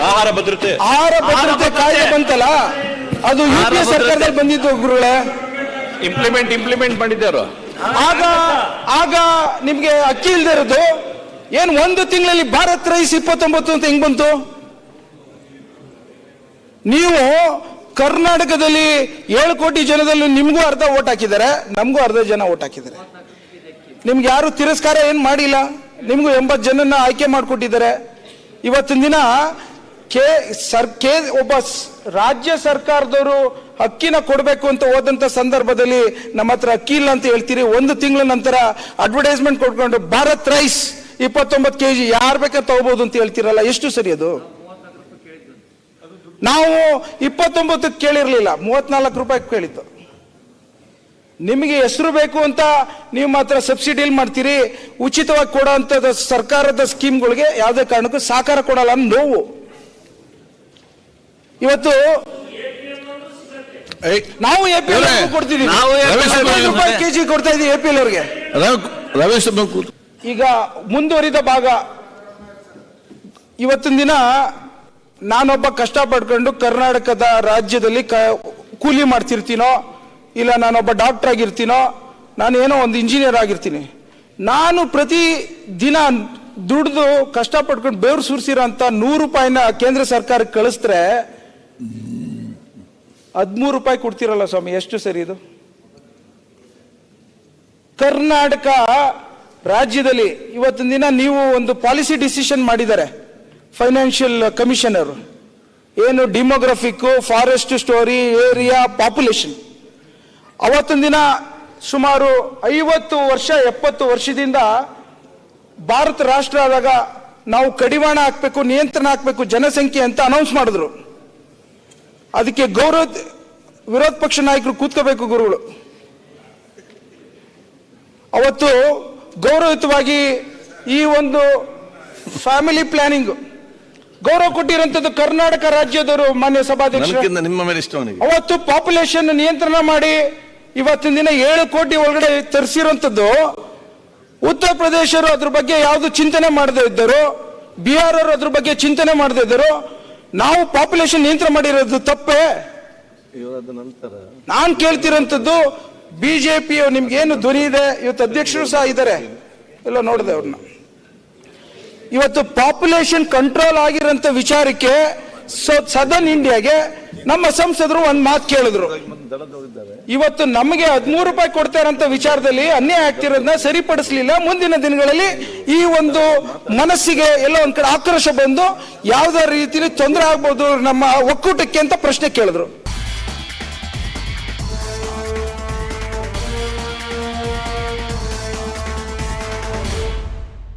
ಆಹಾರ ಭದ್ರತೆ ಕಾಯ್ದೆ ಬಂತಲ್ಲ, ಅದು ಯುಪಿಎ ಸರ್ಕಾರದಲ್ಲಿ ಬಂದಿದ್ದು ಗುರುಗಳೇ, ಇಂಪ್ಲಿಮೆಂಟ್ ಮಾಡಿದ್ದಾರು. ಆಗ ನಿಮ್ಗೆ ಅಕ್ಕಿ ಇಲ್ದೇ ಇರೋದು ಏನ್ ಒಂದು ತಿಂಗಳಲ್ಲಿ ಭಾರತ್ ರೈಸ್ 29 ಅಂತ ಹೆಂಗ್ ಬಂತು? ನೀವು ಕರ್ನಾಟಕದಲ್ಲಿ 7 ಕೋಟಿ ಜನದಲ್ಲಿ ನಿಮ್ಗೂ ಅರ್ಧ ಓಟ್ ಹಾಕಿದ್ದಾರೆ, ನಮಗೂ ಅರ್ಧ ಜನ ಓಟ್ ಹಾಕಿದ್ದಾರೆ. ನಿಮ್ಗೆ ಯಾರು ತಿರಸ್ಕಾರ ಏನ್ ಮಾಡಿಲ್ಲ, ನಿಮ್ಗೂ 80 ಜನನ್ನ ಆಯ್ಕೆ ಮಾಡಿಕೊಟ್ಟಿದ್ದಾರೆ. ಇವತ್ತಿನ ದಿನ ಒಬ್ಬ ರಾಜ್ಯ ಸರ್ಕಾರದವರು ಅಕ್ಕಿನ ಕೊಡಬೇಕು ಅಂತ ಹೋದಂತ ಸಂದರ್ಭದಲ್ಲಿ ನಮ್ಮ ಹತ್ರ ಅಕ್ಕಿ ಇಲ್ಲ ಅಂತ ಹೇಳ್ತೀರಿ. 1 ತಿಂಗಳ ನಂತರ ಅಡ್ವರ್ಟೈಸ್ಮೆಂಟ್ ಕೊಡ್ಕೊಂಡು ಭಾರತ್ ರೈಸ್ 29 kg ಯಾರು ಬೇಕಾದ್ರೆ ತಗೋಬಹುದು ಅಂತ ಹೇಳ್ತೀರಲ್ಲ, ಎಷ್ಟು ಸರಿ ಅದು? ನಾವು 29 ಕೇಳಿರ್ಲಿಲ್ಲ, 34 ರೂಪಾಯಿ ಕೇಳಿದ್ದು. ನಿಮಗೆ ಹೆಸರು ಬೇಕು ಅಂತ ನೀವು ಮಾತ್ರ ಸಬ್ಸಿಡಿ ಮಾಡ್ತೀರಿ, ಉಚಿತವಾಗಿ ಕೊಡುವಂತ ಸರ್ಕಾರದ ಸ್ಕೀಮ್ಗಳಿಗೆ ಯಾವುದೇ ಕಾರಣಕ್ಕೂ ಸಹಕಾರ ಕೊಡಲ್ಲ ಅನ್ನೋ ನೋವು. ಇವತ್ತು ನಾವು ಎಪಿಎಲ್ ಕೊಡ್ತೀವಿ, 25 ರೂಪಾಯಿ ಕೆಜಿ ಕೊಡ್ತಾ ಇದೀವಿ ಎಪಿಎಲ್ ಅವ್ರಿಗೆ. ಈಗ ಮುಂದುವರಿದ ಭಾಗ, ಇವತ್ತಿನ ದಿನ ನಾನೊಬ್ಬ ಕಷ್ಟ ಪಡ್ಕೊಂಡು ಕರ್ನಾಟಕದ ರಾಜ್ಯದಲ್ಲಿ ಕೂಲಿ ಮಾಡ್ತಿರ್ತೀನೋ, ಇಲ್ಲ ನಾನೊಬ್ಬ ಡಾಕ್ಟರ್ ಆಗಿರ್ತೀನೋ, ನಾನು ಏನೋ ಒಂದು ಇಂಜಿನಿಯರ್ ಆಗಿರ್ತೀನಿ. ನಾನು ಪ್ರತಿ ದಿನ ದುಡ್ದು ಕಷ್ಟಪಡ್ಕೊಂಡು ಬೆವರು ಸುರಿಸಿರೋ ಅಂತ 100 ರೂಪಾಯಿನ ಕೇಂದ್ರ ಸರ್ಕಾರಕ್ಕೆ ಕಳಿಸಿದ್ರೆ 13 ರೂಪಾಯಿ ಕೊಡ್ತಿರಲ್ಲ ಸ್ವಾಮಿ, ಎಷ್ಟು ಸರಿ ಇದು? ಕರ್ನಾಟಕ ರಾಜ್ಯದಲ್ಲಿ ಇವತ್ತಿನ ದಿನ ನೀವು ಒಂದು ಪಾಲಿಸಿ ಡಿಸಿಷನ್ ಮಾಡಿದ್ದಾರೆ ಫೈನಾನ್ಷಿಯಲ್ ಕಮಿಷನರ್, ಏನು demographic, forest story, area, population. ಅವತ್ತಿನ ದಿನ ಸುಮಾರು 50 ವರ್ಷ 70 ವರ್ಷದಿಂದ ಭಾರತ ರಾಷ್ಟ್ರ ಆದಾಗ ನಾವು ಕಡಿವಾಣ ಹಾಕ್ಬೇಕು, ನಿಯಂತ್ರಣ ಹಾಕ್ಬೇಕು ಜನಸಂಖ್ಯೆ ಅಂತ ಅನೌನ್ಸ್ ಮಾಡಿದ್ರು. ಅದಕ್ಕೆ ವಿರೋಧ ಪಕ್ಷ ನಾಯಕರು ಕೂತ್ಕೋಬೇಕು ಗುರುಗಳು. ಅವತ್ತು ಗೌರವಯುತವಾಗಿ ಈ ಒಂದು ಫ್ಯಾಮಿಲಿ ಪ್ಲಾನಿಂಗ್ ಗೌರವ ಕೊಟ್ಟಿರುವಂತದ್ದು ಕರ್ನಾಟಕ ರಾಜ್ಯದವರು. ಮಾನ್ಯ ಸಭಾಧ್ಯಕ್ಷರು, ಅವತ್ತು ಪಾಪ್ಯುಲೇಷನ್ ನಿಯಂತ್ರಣ ಮಾಡಿ ಇವತ್ತಿನ ದಿನ 7 ಕೋಟಿ ಒಳಗಡೆ ತರಿಸಿರುವಂತದ್ದು. ಉತ್ತರ ಪ್ರದೇಶರು ಅದ್ರ ಬಗ್ಗೆ ಯಾವುದು ಚಿಂತನೆ ಮಾಡದೇ ಇದ್ದರು, ಬಿಹಾರ್ ಅವರು ಅದ್ರ ಬಗ್ಗೆ ಚಿಂತನೆ ಮಾಡದೇ ಇದ್ದರು. ನಾವು ಪಾಪ್ಯುಲೇಷನ್ ನಿಯಂತ್ರಣ ಮಾಡಿರೋದು ತಪ್ಪೇ? ನಾನು ಕೇಳ್ತಿರೋಂಥದ್ದು ಬಿಜೆಪಿ ನಿಮ್ಗೆ ಏನು ಧ್ವನಿ ಇದೆ, ಇವತ್ತು ಅಧ್ಯಕ್ಷರು ಸಹ ಇದ್ದಾರೆ, ಎಲ್ಲ ನೋಡಿದೆ ಅವ್ರನ್ನ. ಇವತ್ತು ಪಾಪ್ಯುಲೇಷನ್ ಕಂಟ್ರೋಲ್ ಆಗಿರೋಂಥ ವಿಚಾರಕ್ಕೆ ಸದರ್ನ್ ಇಂಡಿಯಾಗೆ ನಮ್ಮ ಸಂಸದರು ಒಂದು ಮಾತು ಕೇಳಿದ್ರು. ಇವತ್ತು ನಮಗೆ 13 ರೂಪಾಯಿ ಕೊಡ್ತಾ ಇರೋಂಥ ವಿಚಾರದಲ್ಲಿ ಅನ್ಯಾಯ ಆಗ್ತಿರೋದನ್ನ ಸರಿಪಡಿಸಲಿಲ್ಲ. ಮುಂದಿನ ದಿನಗಳಲ್ಲಿ ಈ ಒಂದು ಮನಸ್ಸಿಗೆ ಎಲ್ಲ ಒಂದ್ ಕಡೆ ಆಕ್ರೋಶ ಬಂದು ಯಾವ್ದಾರ ರೀತಿಯಲ್ಲಿ ತೊಂದರೆ ಆಗ್ಬೋದು ನಮ್ಮ ಒಕ್ಕೂಟಕ್ಕೆ ಅಂತ ಪ್ರಶ್ನೆ ಕೇಳಿದ್ರು.